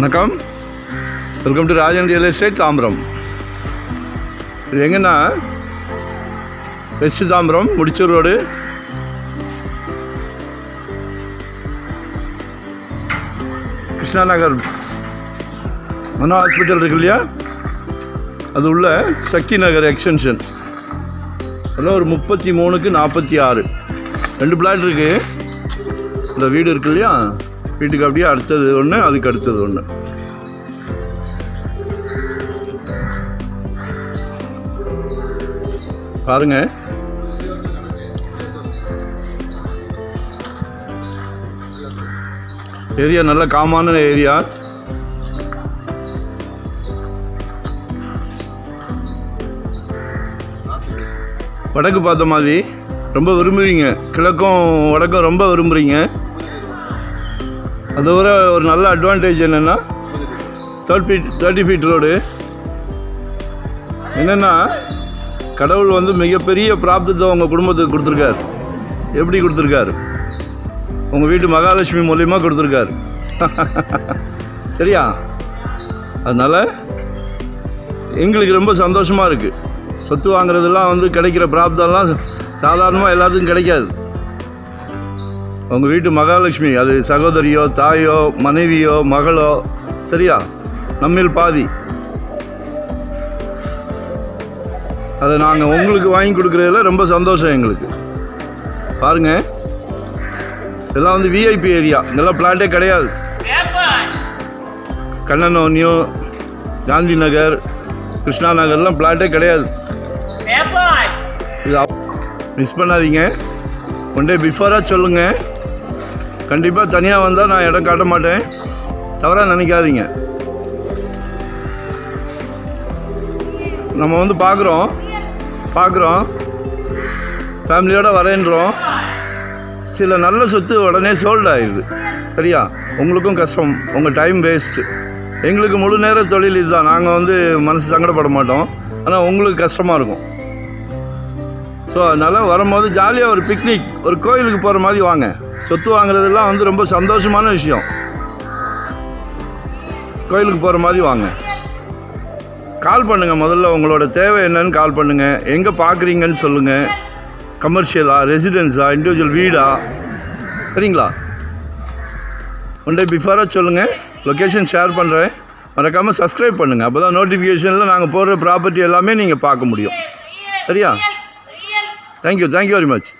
வணக்கம், welcome to Rajan real estate Tambaram. இது எங்கன்னா வெஸ்ட் தாம்பரம் முடிச்சூர் ரோடு, கிருஷ்ணா நகர் மனோ ஹாஸ்பிட்டல் இருக்கு இல்லையா, அது உள்ள சக்தி நகர் எக்ஸ்டென்ஷன். அதெல்லாம் ஒரு 33க்கு 46 2 பிளாட் இருக்குது. இந்த வீடு இருக்கு இல்லையா, வீட்டுக்கு அப்படியே அடுத்தது ஒன்று, அதுக்கு அடுத்தது ஒன்று. பாருங்க, ஏரியா நல்ல காமான ஏரியா. வடக்கு பார்த்த மாதிரி ரொம்ப விரும்புவீங்க, கிழக்கும் வடக்கும் ரொம்ப விரும்புகிறீங்க. அதை விட ஒரு நல்ல அட்வான்டேஜ் என்னென்னா 30 ஃபீட் ரோடு. என்னென்னா கடவுள் வந்து மிகப்பெரிய பிராப்தத்தை உங்கள் குடும்பத்துக்கு கொடுத்துருக்கார். எப்படி கொடுத்துருக்காரு? உங்கள் வீட்டு மகாலட்சுமி மூலிமா கொடுத்துருக்காரு. சரியா? அதனால் எங்களுக்கு ரொம்ப சந்தோஷமாக இருக்குது. சொத்து வாங்குறதெல்லாம் வந்து கிடைக்கிற பிராப்தம்லாம் சாதாரணமாக எல்லாத்துக்கும் கிடைக்காது. உங்கள் வீட்டு மகாலட்சுமி, அது சகோதரியோ தாயோ மனைவியோ மகளோ, சரியா, நம்மில் பாதி. அதை நாங்கள் உங்களுக்கு வாங்கி கொடுக்குறதுல ரொம்ப சந்தோஷம் எங்களுக்கு. பாருங்கள், இதெல்லாம் வந்து விஐபி ஏரியா. இதெல்லாம் பிளாட்டே கிடையாது. கண்ணன் அவென்யூ, காந்தி நகர், கிருஷ்ணா நகர்லாம் பிளாட்டே கிடையாது. இது மிஸ் பண்ணாதீங்க. ஒன் டே பிஃபோராக சொல்லுங்கள். கண்டிப்பாக தனியாக வந்தால் நான் இடம் காட்ட மாட்டேன், தவறாக நினைக்காதீங்க. நம்ம வந்து பார்க்குறோம் ஃபேமிலியோடு வரேன்றோம். சில நல்ல சொத்து உடனே சோல்ட் ஆகிடுது. சரியா? உங்களுக்கும் கஷ்டம், உங்கள் டைம் வேஸ்ட்டு. எங்களுக்கு முழு நேர தொழில் இதுதான். நாங்கள் வந்து மனசு சங்கடப்பட மாட்டோம், ஆனால் உங்களுக்கு கஷ்டமாக இருக்கும். ஸோ அதனால் வரும்போது ஜாலியாக ஒரு பிக்னிக், ஒரு கோயிலுக்கு போகிற மாதிரி வாங்க. சொத்து வாங்குறதெல்லாம் வந்து ரொம்ப சந்தோஷமான விஷயம். கோயிலுக்கு போகிற மாதிரி வாங்க. கால் பண்ணுங்கள். முதல்ல உங்களோட தேவை என்னன்னு கால் பண்ணுங்கள். எங்கே பார்க்குறீங்கன்னு சொல்லுங்கள். கமர்ஷியலா, ரெசிடென்ஸா, இண்டிவிஜுவல் வீடா, சரிங்களா? ஒன் டே பிஃபோராக சொல்லுங்கள். லொக்கேஷன் ஷேர் பண்ணுறேன். மறக்காமல் சப்ஸ்கிரைப் பண்ணுங்கள். அப்போ தான் நோட்டிஃபிகேஷனில் நாங்கள் போடுற ப்ராப்பர்ட்டி எல்லாமே நீங்கள் பார்க்க முடியும். சரியா? Thank you very much.